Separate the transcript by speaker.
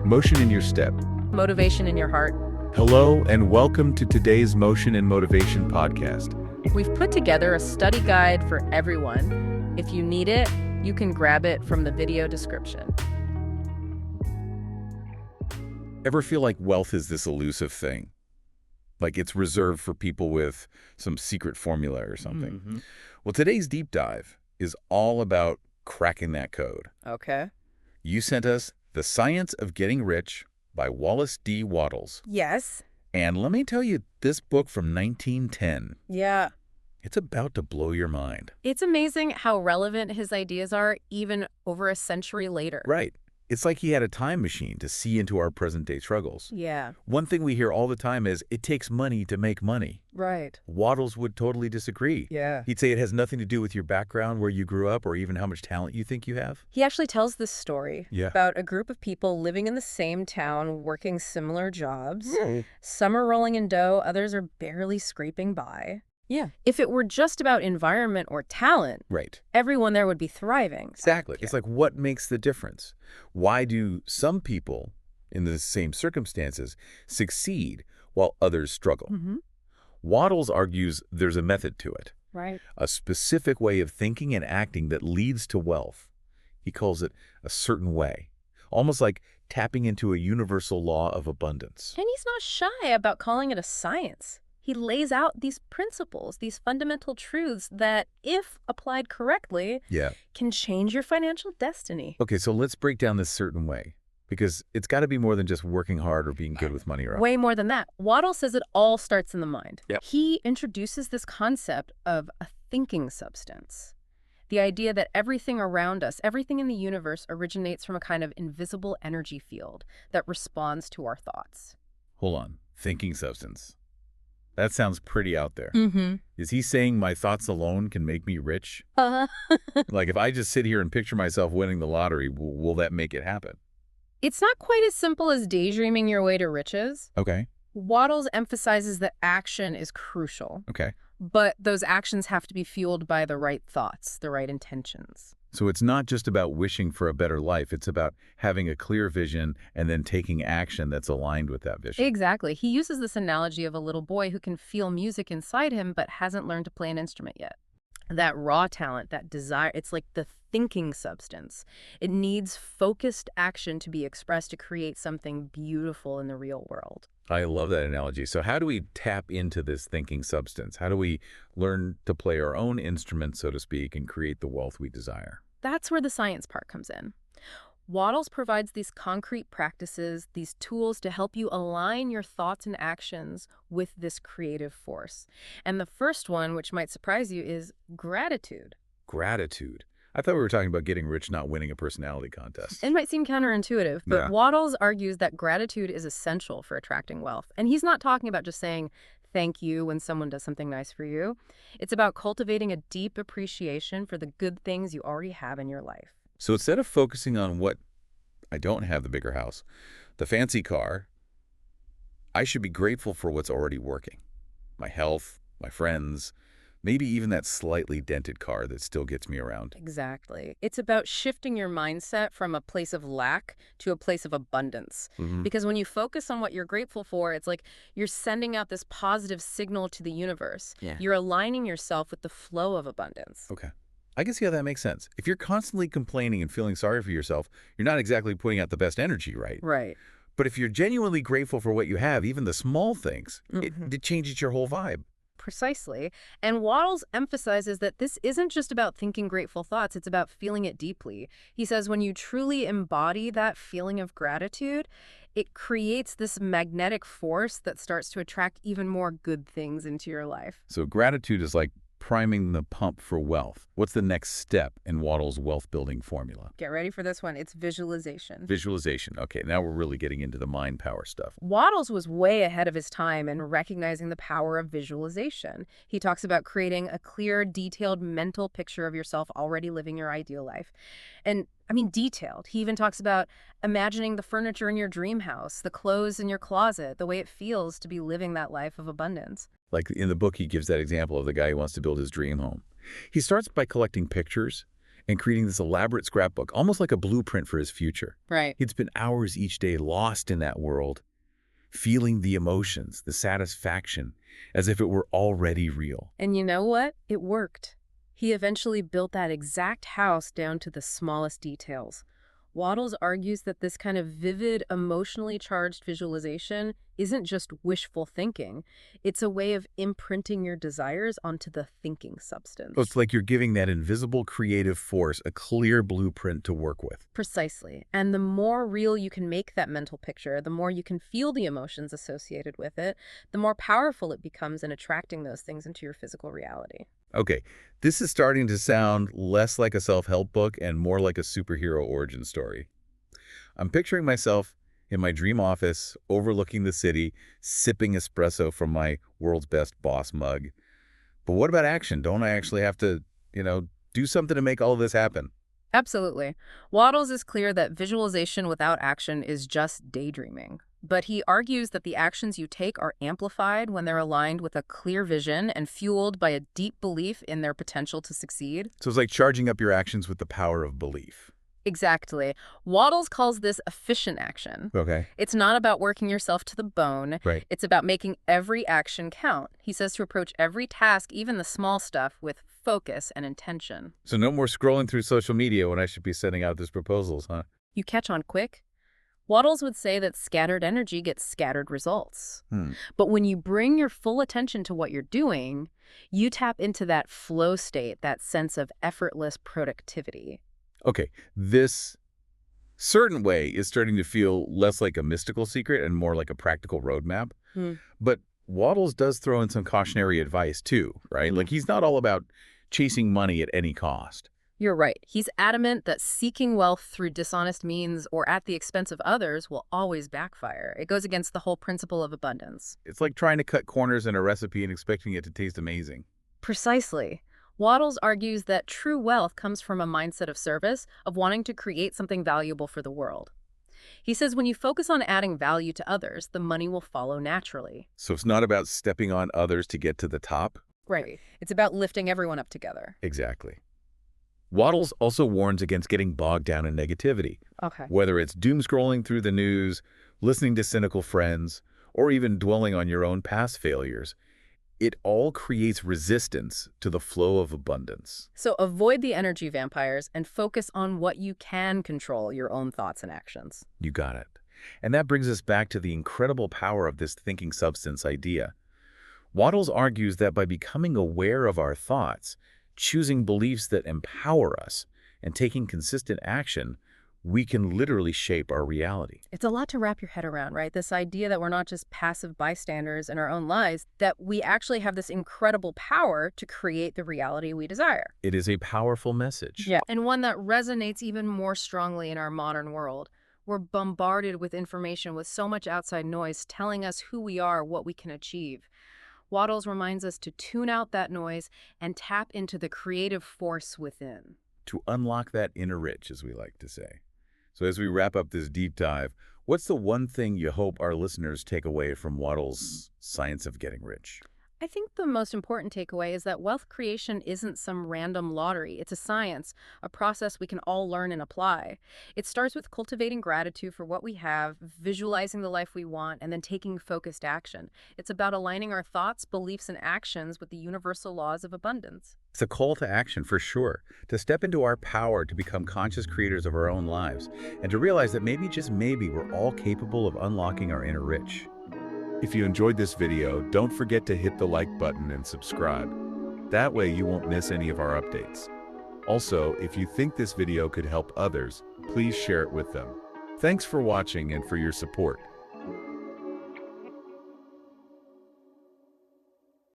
Speaker 1: Motion in your step.
Speaker 2: Motivation in your heart.
Speaker 1: Hello, and welcome to today's Motion and Motivation podcast.
Speaker 2: We've put together a study guide for everyone. If you need it, you can grab it from the video description.
Speaker 1: Ever feel like wealth is this elusive thing? Like it's reserved for people with some secret formula or something?
Speaker 2: Mm-hmm.
Speaker 1: Well, today's deep dive is all about cracking that code.
Speaker 2: Okay.
Speaker 1: You sent us The Science of Getting Rich by Wallace D. Wattles.
Speaker 2: Yes.
Speaker 1: And let me tell you, this book from 1910,
Speaker 2: Yeah.
Speaker 1: it's about to blow your mind.
Speaker 2: It's amazing how relevant his ideas are even over a century later.
Speaker 1: Right. It's like he had a time machine to see into our present-day struggles.
Speaker 2: Yeah.
Speaker 1: One thing we hear all the time is, it takes money to make money.
Speaker 2: Right.
Speaker 1: Wattles would totally disagree.
Speaker 2: Yeah.
Speaker 1: He'd say it has nothing to do with your background, where you grew up, or even how much talent you think you have.
Speaker 2: He actually tells this story
Speaker 1: Yeah.
Speaker 2: about a group of people living in the same town, working similar jobs.
Speaker 1: Mm.
Speaker 2: Some are rolling in dough, others are barely scraping by.
Speaker 3: Yeah.
Speaker 2: If it were just about environment or talent,
Speaker 1: Right.
Speaker 2: everyone there would be thriving.
Speaker 1: Exactly. It's like, what makes the difference? Why do some people in the same circumstances succeed while others struggle?
Speaker 2: Mm-hmm.
Speaker 1: Wattles argues there's a method to it,
Speaker 2: Right.
Speaker 1: a specific way of thinking and acting that leads to wealth. He calls it a certain way, almost like tapping into a universal law of abundance.
Speaker 2: And he's not shy about calling it a science. He lays out these principles, these fundamental truths that, if applied correctly,
Speaker 1: Yeah.
Speaker 2: can change your financial destiny.
Speaker 1: Okay, so let's break down this certain way, because it's got to be more than just working hard or being good with money. Right?
Speaker 2: Way more than that. Waddle says it all starts in the mind.
Speaker 1: Yep.
Speaker 2: He introduces this concept of a thinking substance. The idea that everything around us, everything in the universe, originates from a kind of invisible energy field that responds to our thoughts.
Speaker 1: Hold on. Thinking substance. That sounds pretty out there.
Speaker 2: Mm-hmm.
Speaker 1: Is he saying my thoughts alone can make me rich? Like, if I just sit here and picture myself winning the lottery, will that make it happen?
Speaker 2: It's not quite as simple as daydreaming your way to riches.
Speaker 1: Okay.
Speaker 2: Wattles emphasizes that action is crucial,
Speaker 1: Okay.
Speaker 2: but those actions have to be fueled by the right thoughts, the right intentions.
Speaker 1: So it's not just about wishing for a better life. It's about having a clear vision and then taking action that's aligned with that vision.
Speaker 2: Exactly. He uses this analogy of a little boy who can feel music inside him but hasn't learned to play an instrument yet. That raw talent, that desire, it's like the thinking substance. It needs focused action to be expressed to create something beautiful in the real world.
Speaker 1: I love that analogy. So how do we tap into this thinking substance? How do we learn to play our own instrument, so to speak, and create the wealth we desire?
Speaker 2: That's where the science part comes in. Wattles provides these concrete practices, these tools to help you align your thoughts and actions with this creative force. And the first one, which might surprise you, is gratitude.
Speaker 1: Gratitude. I thought we were talking about getting rich, not winning a personality contest.
Speaker 2: It might seem counterintuitive, but
Speaker 1: Yeah.
Speaker 2: Wattles argues that gratitude is essential for attracting wealth. And he's not talking about just saying thank you when someone does something nice for you. It's about cultivating a deep appreciation for the good things you already have in your life.
Speaker 1: So instead of focusing on what I don't have, the bigger house, the fancy car, I should be grateful for what's already working. My health, my friends, maybe even that slightly dented car that still gets me around.
Speaker 2: Exactly. It's about shifting your mindset from a place of lack to a place of abundance.
Speaker 1: Mhm.
Speaker 2: Because when you focus on what you're grateful for, it's like you're sending out this positive signal to the universe.
Speaker 3: Yeah.
Speaker 2: You're aligning yourself with the flow of abundance.
Speaker 1: Okay. I can see how that makes sense. If you're constantly complaining and feeling sorry for yourself, you're not exactly putting out the best energy, right?
Speaker 2: Right.
Speaker 1: But if you're genuinely grateful for what you have, even the small things,
Speaker 2: Mhm.
Speaker 1: it changes your whole vibe.
Speaker 2: Precisely. And Wattles emphasizes that this isn't just about thinking grateful thoughts, it's about feeling it deeply. He says when you truly embody that feeling of gratitude, it creates this magnetic force that starts to attract even more good things into your life.
Speaker 1: So gratitude is like priming the pump for wealth. What's the next step in Wattles' wealth-building formula?
Speaker 2: Get ready for this one. It's visualization.
Speaker 1: Visualization. Okay, now we're really getting into the mind power stuff.
Speaker 2: Wattles was way ahead of his time in recognizing the power of visualization. He talks about creating a clear, detailed mental picture of yourself already living your ideal life. And I mean, detailed. He even talks about imagining the furniture in your dream house, the clothes in your closet, the way it feels to be living that life of abundance.
Speaker 1: Like in the book, he gives that example of the guy who wants to build his dream home. He starts by collecting pictures and creating this elaborate scrapbook, almost like a blueprint for his future.
Speaker 2: Right.
Speaker 1: He'd spend hours each day lost in that world, feeling the emotions, the satisfaction, as if it were already real.
Speaker 2: And you know what? It worked. He eventually built that exact house down to the smallest details. Waddles argues that this kind of vivid, emotionally charged visualization isn't just wishful thinking. It's a way of imprinting your desires onto the thinking
Speaker 1: So it's
Speaker 2: substance.
Speaker 1: like you're giving that invisible creative force a clear blueprint to work with.
Speaker 2: Precisely. And the more real you can make that mental picture, the more you can feel the emotions associated with it, the more powerful it becomes in attracting those things into your physical reality.
Speaker 1: Okay, this is starting to sound less like a self-help book and more like a superhero origin story. I'm picturing myself in my dream office, overlooking the city, sipping espresso from my world's best boss mug. But what about action? Don't I actually have to, do something to make all of this happen?
Speaker 2: Absolutely. Waddles is clear that visualization without action is just daydreaming. But he argues that the actions you take are amplified when they're aligned with a clear vision and fueled by a deep belief in their potential to succeed.
Speaker 1: So it's like charging up your actions with the power of belief.
Speaker 2: Exactly. Waddles calls this efficient action.
Speaker 1: Okay.
Speaker 2: It's not about working yourself to the bone.
Speaker 1: Right.
Speaker 2: It's about making every action count. He says to approach every task, even the small stuff, with focus and intention.
Speaker 1: So no more scrolling through social media when I should be sending out these proposals, huh?
Speaker 2: You catch on quick? Waddles would say that scattered energy gets scattered results.
Speaker 1: Hmm.
Speaker 2: But when you bring your full attention to what you're doing, you tap into that flow state, that sense of effortless productivity.
Speaker 1: Okay, this certain way is starting to feel less like a mystical secret and more like a practical roadmap.
Speaker 2: Hmm.
Speaker 1: But Waddles does throw in some cautionary advice too, right? Like he's not all about chasing money at any cost.
Speaker 2: You're right. He's adamant that seeking wealth through dishonest means or at the expense of others will always backfire. It goes against the whole principle of abundance.
Speaker 1: It's like trying to cut corners in a recipe and expecting it to taste amazing.
Speaker 2: Precisely. Waddles argues that true wealth comes from a mindset of service, of wanting to create something valuable for the world. He says when you focus on adding value to others, the money will follow naturally.
Speaker 1: So it's not about stepping on others to get to the top.
Speaker 2: Right. It's about lifting everyone up together.
Speaker 1: Exactly. Waddles also warns against getting bogged down in negativity,
Speaker 2: Okay.
Speaker 1: whether it's doom scrolling through the news, listening to cynical friends, or even dwelling on your own past failures. It all creates resistance to the flow of abundance.
Speaker 2: So avoid the energy vampires and focus on what you can control, your own thoughts and actions.
Speaker 1: You got it. And that brings us back to the incredible power of this thinking substance idea. Waddles argues that by becoming aware of our thoughts, choosing beliefs that empower us, and taking consistent action, we can literally shape our reality.
Speaker 2: It's a lot to wrap your head around, right? This idea that we're not just passive bystanders in our own lives, that we actually have this incredible power to create the reality we desire.
Speaker 1: It is a powerful message.
Speaker 2: Yeah. And one that resonates even more strongly in our modern world. We're bombarded with information with so much outside noise telling us who we are, what we can achieve. Waddles reminds us to tune out that noise and tap into the creative force within.
Speaker 1: To unlock that inner rich, as we like to say. So as we wrap up this deep dive, what's the one thing you hope our listeners take away from Waddles' Science of Getting Rich?
Speaker 2: I think the most important takeaway is that wealth creation isn't some random lottery. It's a science, a process we can all learn and apply. It starts with cultivating gratitude for what we have, visualizing the life we want, and then taking focused action. It's about aligning our thoughts, beliefs, and actions with the universal laws of abundance.
Speaker 1: It's a call to action for sure, to step into our power to become conscious creators of our own lives, and to realize that maybe, just maybe, we're all capable of unlocking our inner rich. If you enjoyed this video, don't forget to hit the like button and subscribe. That way you won't miss any of our updates. Also, if you think this video could help others, please share it with them. Thanks for watching and for your support.